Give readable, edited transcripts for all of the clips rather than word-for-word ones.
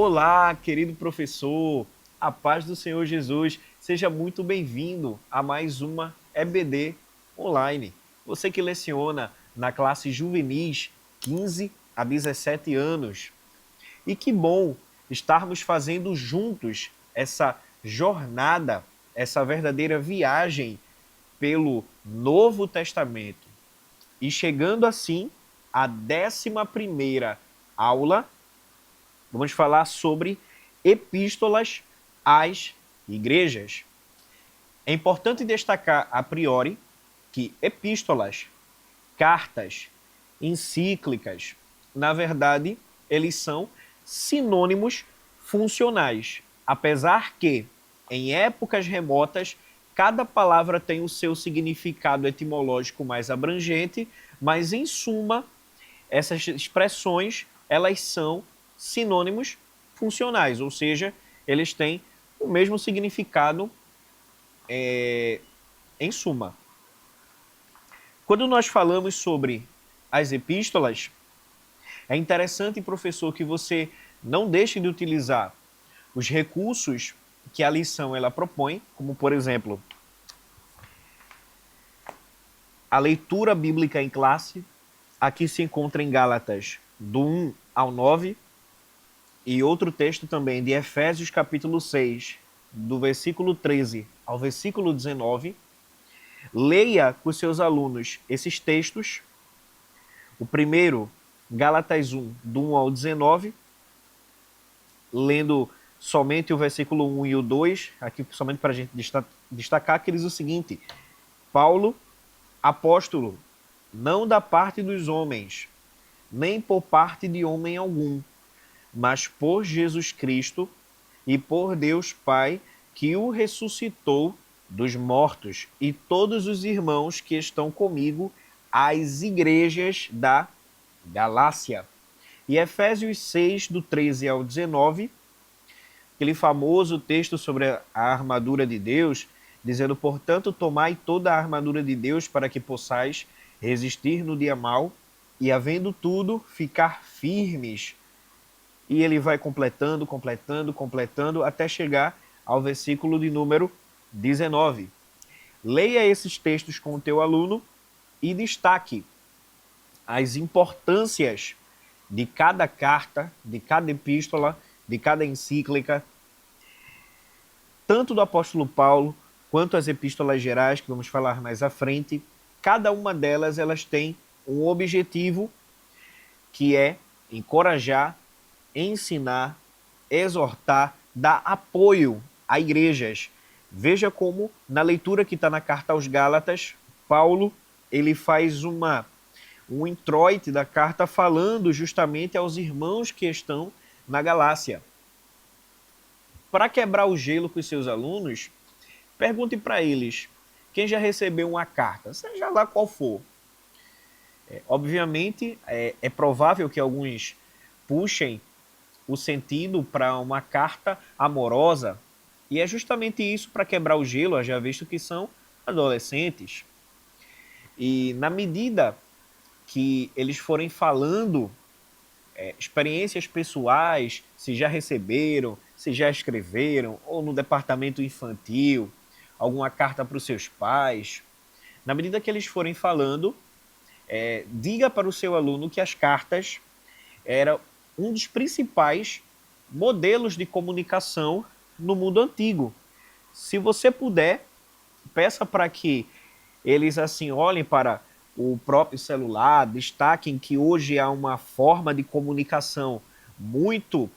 Olá, querido professor, a paz do Senhor Jesus, seja muito bem-vindo a mais uma EBD Online. Você que leciona na classe juvenis 15 a 17 anos. E que bom estarmos fazendo juntos essa jornada, essa verdadeira viagem pelo Novo Testamento. E chegando assim à 11ª aula, vamos falar sobre epístolas às igrejas. É importante destacar a priori que epístolas, cartas, encíclicas, na verdade, eles são sinônimos funcionais, apesar que, em épocas remotas, cada palavra tem o seu significado etimológico mais abrangente, mas, em suma, essas expressões, elas são sinônimos funcionais, ou seja, eles têm o mesmo significado em suma. Quando nós falamos sobre as epístolas, é interessante, professor, que você não deixe de utilizar os recursos que a lição ela propõe, como, por exemplo, a leitura bíblica em classe. Aqui se encontra em Gálatas, do 1 ao 9, e outro texto também de Efésios, capítulo 6, do versículo 13 ao versículo 19. Leia com seus alunos esses textos. O primeiro, Gálatas 1, do 1 ao 19, lendo somente o versículo 1 e o 2, aqui somente para a gente destacar, que diz o seguinte: Paulo, apóstolo, não da parte dos homens, nem por parte de homem algum, mas por Jesus Cristo e por Deus Pai, que o ressuscitou dos mortos, e todos os irmãos que estão comigo, às igrejas da Galácia. E Efésios 6, do 13 ao 19, aquele famoso texto sobre a armadura de Deus, dizendo: portanto, tomai toda a armadura de Deus para que possais resistir no dia mau, e havendo tudo, ficar firmes. E ele vai completando, até chegar ao versículo de número 19. Leia esses textos com o teu aluno e destaque as importâncias de cada carta, de cada epístola, de cada encíclica, tanto do apóstolo Paulo quanto as epístolas gerais, que vamos falar mais à frente. Cada uma delas, elas têm um objetivo, que é encorajar, ensinar, exortar, dar apoio a igrejas. Veja como, na leitura que está na carta aos Gálatas, Paulo ele faz um introito da carta falando justamente aos irmãos que estão na Galácia. Para quebrar o gelo com os seus alunos, pergunte para eles quem já recebeu uma carta, seja lá qual for. Obviamente, é provável que alguns puxem o sentido para uma carta amorosa, e é justamente isso para quebrar o gelo, já visto que são adolescentes. E na medida que eles forem falando experiências pessoais, se já receberam, se já escreveram, ou no departamento infantil, alguma carta para os seus pais, na medida que eles forem falando, diga para o seu aluno que as cartas eram um dos principais modelos de comunicação no mundo antigo. Se você puder, peça para que eles assim olhem para o próprio celular, destaquem que hoje há uma forma de comunicação muito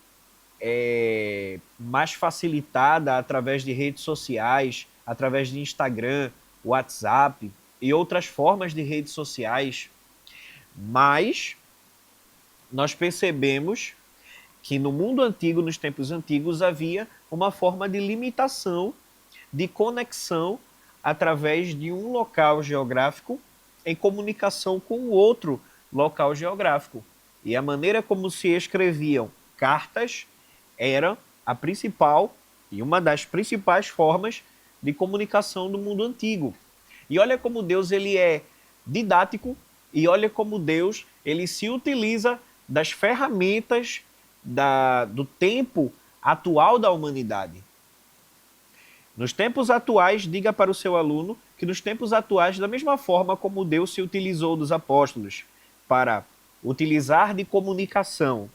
mais facilitada através de redes sociais, através de Instagram, WhatsApp e outras formas de redes sociais. Mas nós percebemos que no mundo antigo, nos tempos antigos, havia uma forma de limitação de conexão através de um local geográfico em comunicação com outro local geográfico. E a maneira como se escreviam cartas era a principal e uma das principais formas de comunicação do mundo antigo. E olha como Deus ele é didático, e olha como Deus ele se utiliza das ferramentas do tempo atual da humanidade. Nos tempos atuais, diga para o seu aluno que nos tempos atuais, da mesma forma como Deus se utilizou dos apóstolos para utilizar de comunicação,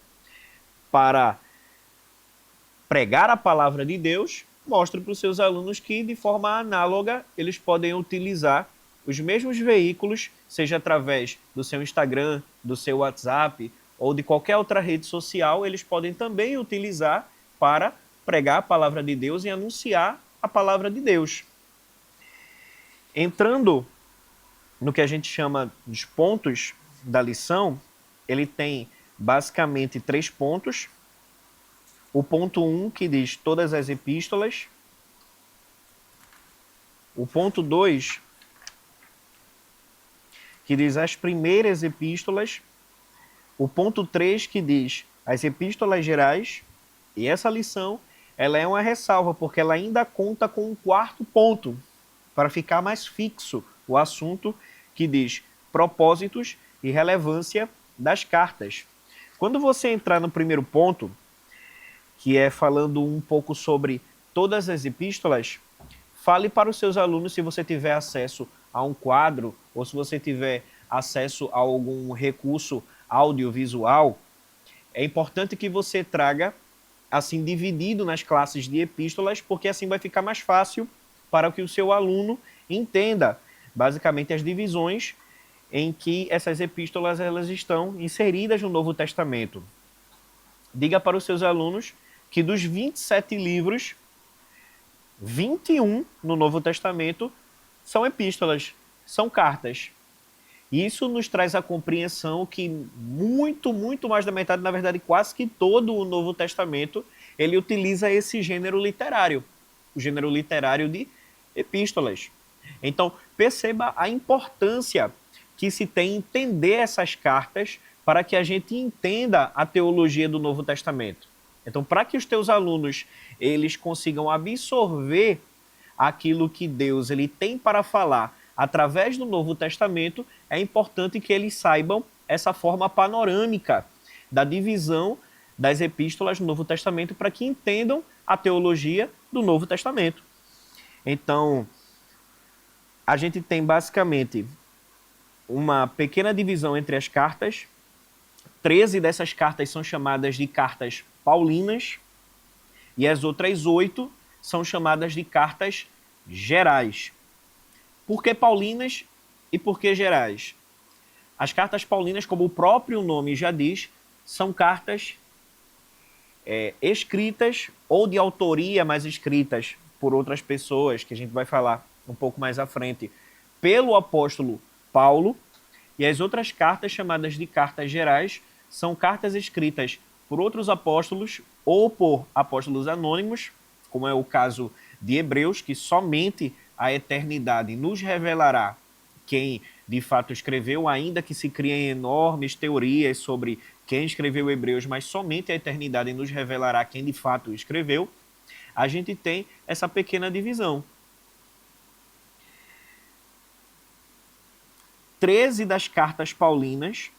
para pregar a palavra de Deus, mostre para os seus alunos que, de forma análoga, eles podem utilizar os mesmos veículos, seja através do seu Instagram, do seu WhatsApp ou de qualquer outra rede social, eles podem também utilizar para pregar a palavra de Deus e anunciar a palavra de Deus. Entrando no que a gente chama dos pontos da lição, ele tem basicamente 3 pontos. O ponto 1, que diz todas as epístolas. O ponto 2, que diz as primeiras epístolas. O ponto 3, que diz as epístolas gerais. E essa lição, ela é uma ressalva, porque ela ainda conta com um 4º ponto, para ficar mais fixo o assunto, que diz propósitos e relevância das cartas. Quando você entrar no primeiro ponto, que é falando um pouco sobre todas as epístolas, fale para os seus alunos, se você tiver acesso a um quadro ou se você tiver acesso a algum recurso audiovisual, é importante que você traga assim dividido nas classes de epístolas, porque assim vai ficar mais fácil para que o seu aluno entenda basicamente as divisões em que essas epístolas elas estão inseridas no Novo Testamento. Diga para os seus alunos que dos 27 livros, 21 no Novo Testamento são epístolas, são cartas. Isso nos traz a compreensão que muito mais da metade, na verdade quase que todo o Novo Testamento, ele utiliza esse gênero literário, o gênero literário de epístolas. Então, perceba a importância que se tem em entender essas cartas para que a gente entenda a teologia do Novo Testamento. Então, para que os teus alunos eles consigam absorver aquilo que Deus ele tem para falar através do Novo Testamento, é importante que eles saibam essa forma panorâmica da divisão das epístolas no Novo Testamento para que entendam a teologia do Novo Testamento. Então, a gente tem basicamente uma pequena divisão entre as cartas. 13 dessas cartas são chamadas de cartas paulinas e as outras 8 são chamadas de cartas gerais. Por que paulinas e por que gerais? As cartas paulinas, como o próprio nome já diz, são cartas escritas ou de autoria, mas escritas por outras pessoas, que a gente vai falar um pouco mais à frente, pelo apóstolo Paulo. E as outras cartas, chamadas de cartas gerais, são cartas escritas por outros apóstolos ou por apóstolos anônimos, como é o caso de Hebreus, que somente a eternidade nos revelará quem de fato escreveu, ainda que se criem enormes teorias sobre quem escreveu Hebreus, mas somente a eternidade nos revelará quem de fato escreveu. A gente tem essa pequena divisão. 13 das cartas paulinas,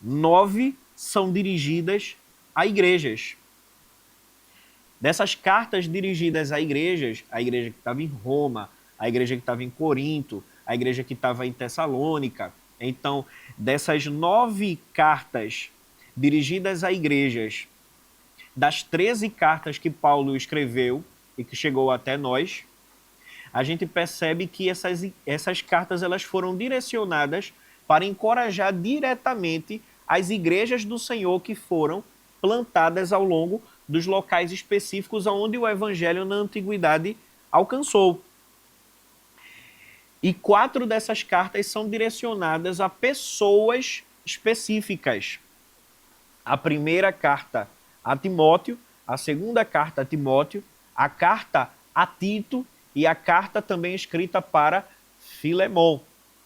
9 são dirigidas a igrejas. Dessas cartas dirigidas a igreja que estava em Roma, a igreja que estava em Corinto, a igreja que estava em Tessalônica. Então, dessas 9 cartas dirigidas a igrejas, das 13 cartas que Paulo escreveu e que chegou até nós, a gente percebe que essas cartas elas foram direcionadas para encorajar diretamente as igrejas do Senhor que foram plantadas ao longo dos locais específicos onde o evangelho na antiguidade alcançou. E 4 dessas cartas são direcionadas a pessoas específicas. A primeira carta a Timóteo, a segunda carta a Timóteo, a carta a Tito e a carta também escrita para Filemon.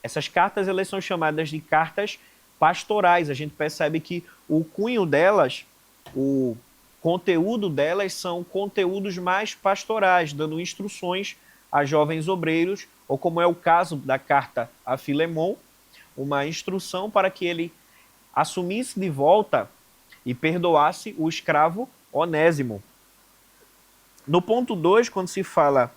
Essas cartas elas são chamadas de cartas pastorais. A gente percebe que o cunho delas, o conteúdo delas são conteúdos mais pastorais, dando instruções a jovens obreiros, ou como é o caso da carta a Filemon, uma instrução para que ele assumisse de volta e perdoasse o escravo Onésimo. No ponto 2, quando se fala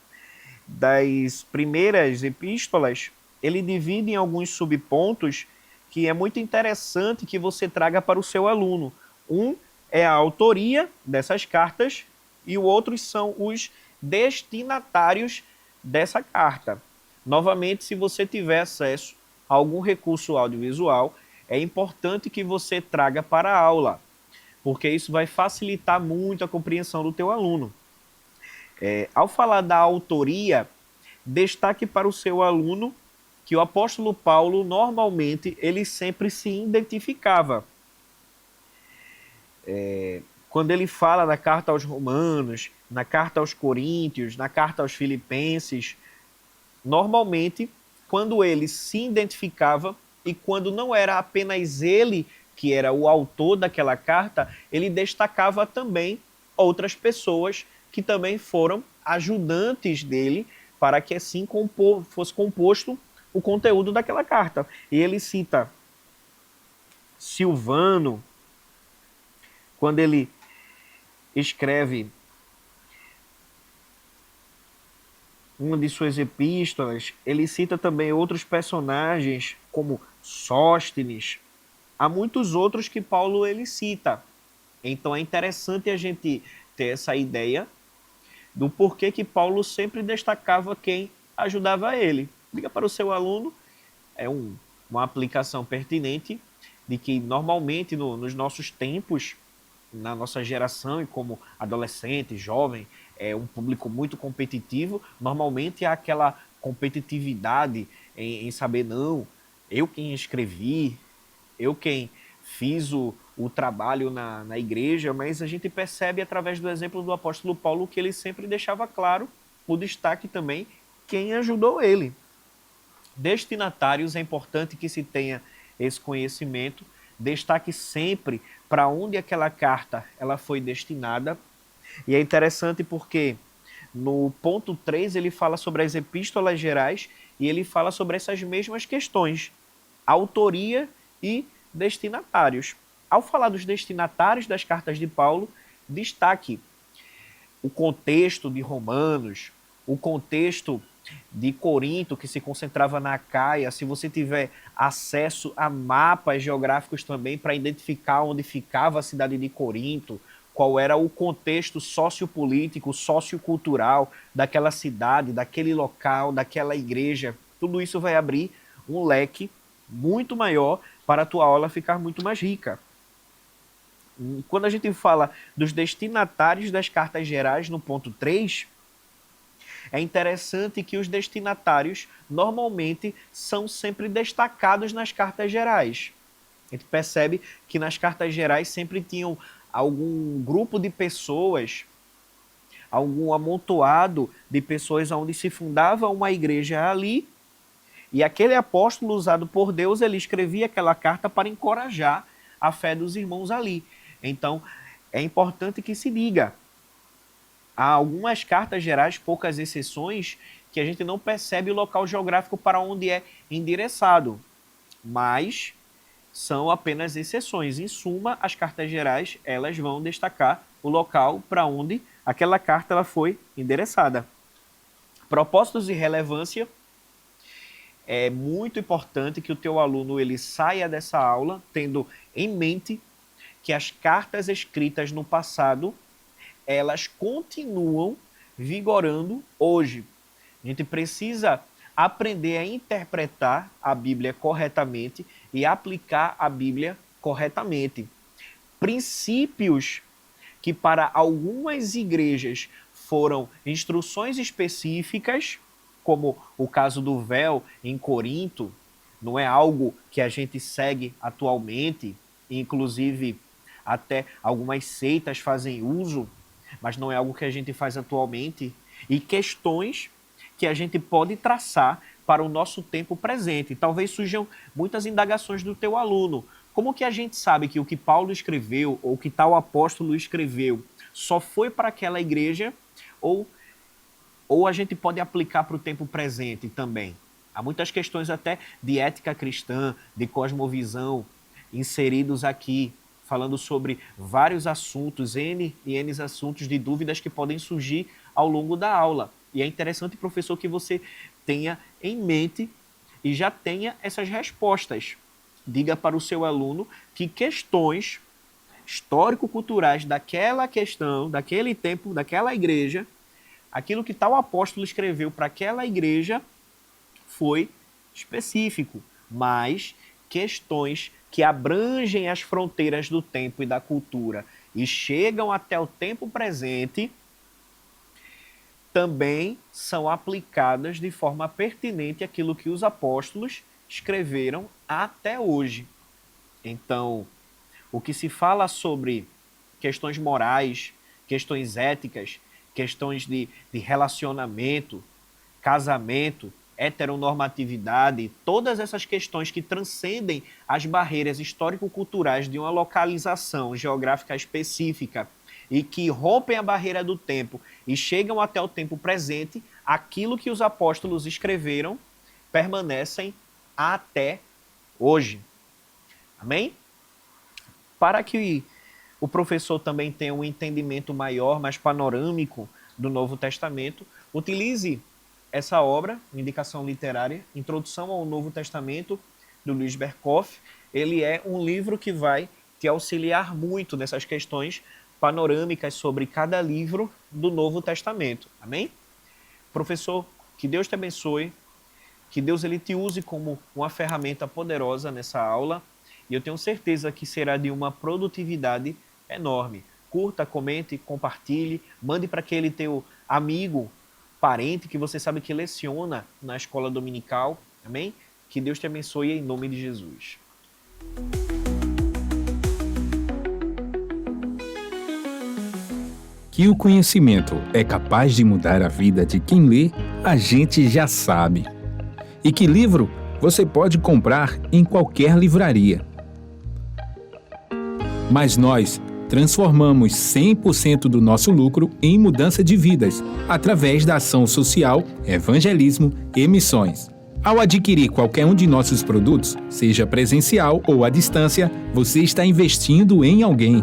das primeiras epístolas, ele divide em alguns subpontos que é muito interessante que você traga para o seu aluno. Um é a autoria dessas cartas e o outro são os destinatários dessa carta. Novamente, se você tiver acesso a algum recurso audiovisual, é importante que você traga para a aula, porque isso vai facilitar muito a compreensão do teu aluno. Ao falar da autoria, destaque para o seu aluno que o apóstolo Paulo, normalmente, ele sempre se identificava. Quando ele fala na carta aos Romanos, na carta aos Coríntios, na carta aos Filipenses, normalmente, quando ele se identificava e quando não era apenas ele que era o autor daquela carta, ele destacava também outras pessoas que também foram ajudantes dele para que assim fosse composto o conteúdo daquela carta. E ele cita Silvano, quando ele escreve uma de suas epístolas, ele cita também outros personagens, como Sóstenes. Há muitos outros que Paulo ele cita. Então é interessante a gente ter essa ideia do porquê que Paulo sempre destacava quem ajudava ele. Liga para o seu aluno, é uma aplicação pertinente de que normalmente nos nossos tempos, na nossa geração e como adolescente, jovem, é um público muito competitivo, normalmente há aquela competitividade em saber, não, eu quem escrevi, eu quem fiz o trabalho na igreja, mas a gente percebe através do exemplo do apóstolo Paulo que ele sempre deixava claro o destaque também quem ajudou ele. Destinatários, é importante que se tenha esse conhecimento, destaque sempre para onde aquela carta ela foi destinada. E é interessante porque no ponto 3 ele fala sobre as epístolas gerais e ele fala sobre essas mesmas questões, autoria e destinatários. Ao falar dos destinatários das cartas de Paulo, destaque o contexto de Romanos, o contexto de Corinto, que se concentrava na Acaia. Se você tiver acesso a mapas geográficos também para identificar onde ficava a cidade de Corinto, qual era o contexto sociopolítico, sociocultural daquela cidade, daquele local, daquela igreja, tudo isso vai abrir um leque muito maior para a tua aula ficar muito mais rica. Quando a gente fala dos destinatários das cartas gerais no ponto 3, é interessante que os destinatários normalmente são sempre destacados nas cartas gerais. A gente percebe que nas cartas gerais sempre tinham algum grupo de pessoas, algum amontoado de pessoas onde se fundava uma igreja ali, e aquele apóstolo usado por Deus, ele escrevia aquela carta para encorajar a fé dos irmãos ali. Então, é importante que se diga. Há algumas cartas gerais, poucas exceções, que a gente não percebe o local geográfico para onde é endereçado, mas são apenas exceções. Em suma, as cartas gerais elas vão destacar o local para onde aquela carta ela foi endereçada. Propósitos e relevância. É muito importante que o teu aluno ele saia dessa aula tendo em mente que as cartas escritas no passado elas continuam vigorando hoje. A gente precisa aprender a interpretar a Bíblia corretamente e aplicar a Bíblia corretamente. Princípios que para algumas igrejas foram instruções específicas, como o caso do véu em Corinto, não é algo que a gente segue atualmente, inclusive até algumas seitas fazem uso, mas não é algo que a gente faz atualmente, e questões que a gente pode traçar para o nosso tempo presente. Talvez surjam muitas indagações do teu aluno. Como que a gente sabe que o que Paulo escreveu ou que tal apóstolo escreveu só foi para aquela igreja ou a gente pode aplicar para o tempo presente também? Há muitas questões até de ética cristã, de cosmovisão, inseridos aqui, falando sobre vários assuntos, N e N assuntos de dúvidas que podem surgir ao longo da aula. E é interessante, professor, que você tenha em mente e já tenha essas respostas. Diga para o seu aluno que questões histórico-culturais daquela questão, daquele tempo, daquela igreja, aquilo que tal apóstolo escreveu para aquela igreja foi específico, mas questões que abrangem as fronteiras do tempo e da cultura e chegam até o tempo presente também são aplicadas de forma pertinente àquilo que os apóstolos escreveram até hoje. Então, o que se fala sobre questões morais, questões éticas, questões de relacionamento, casamento, heteronormatividade, todas essas questões que transcendem as barreiras histórico-culturais de uma localização geográfica específica e que rompem a barreira do tempo e chegam até o tempo presente, aquilo que os apóstolos escreveram permanecem até hoje. Amém? Para que o professor também tenha um entendimento maior, mais panorâmico do Novo Testamento, utilize essa obra, indicação literária, Introdução ao Novo Testamento, do Luiz Berkoff. Ele é um livro que vai te auxiliar muito nessas questões panorâmicas sobre cada livro do Novo Testamento. Amém? Professor, que Deus te abençoe, que Deus ele te use como uma ferramenta poderosa nessa aula e eu tenho certeza que será de uma produtividade enorme. Curta, comente, compartilhe, mande para aquele teu amigo, parente que você sabe que leciona na escola dominical. Amém? Que Deus te abençoe em nome de Jesus. Que o conhecimento é capaz de mudar a vida de quem lê, a gente já sabe. E que livro você pode comprar em qualquer livraria. Mas nós transformamos 100% do nosso lucro em mudança de vidas, através da ação social, evangelismo e missões. Ao adquirir qualquer um de nossos produtos, seja presencial ou à distância, você está investindo em alguém.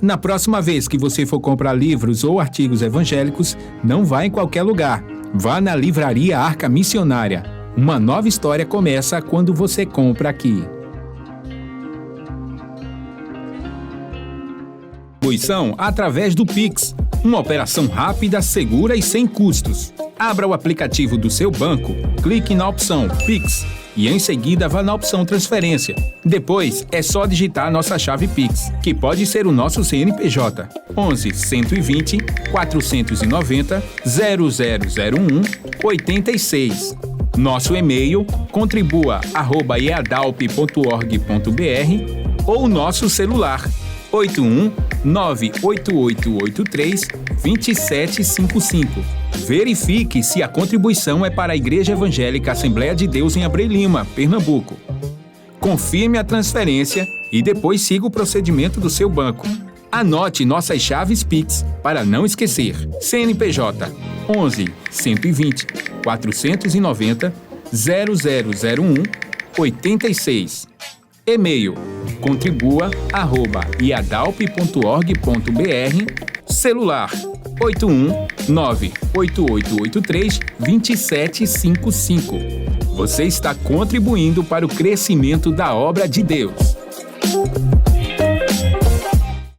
Na próxima vez que você for comprar livros ou artigos evangélicos, não vá em qualquer lugar. Vá na Livraria Arca Missionária. Uma nova história começa quando você compra aqui. Distribuição através do Pix. Uma operação rápida, segura e sem custos. Abra o aplicativo do seu banco, clique na opção Pix e em seguida vá na opção Transferência. Depois é só digitar nossa chave Pix, que pode ser o nosso CNPJ 11 120 490 0001 86. Nosso e-mail contribua@eadalp.org.br ou nosso celular 81 98883 2755. Verifique se a contribuição é para a Igreja Evangélica Assembleia de Deus em Abreu Lima, Pernambuco. Confirme a transferência e depois siga o procedimento do seu banco. Anote nossas chaves Pix para não esquecer. CNPJ 11 120 490 0001 86. E-mail contribua@iadalp.org.br. Celular 81 98883 2755. Você está contribuindo para o crescimento da obra de Deus.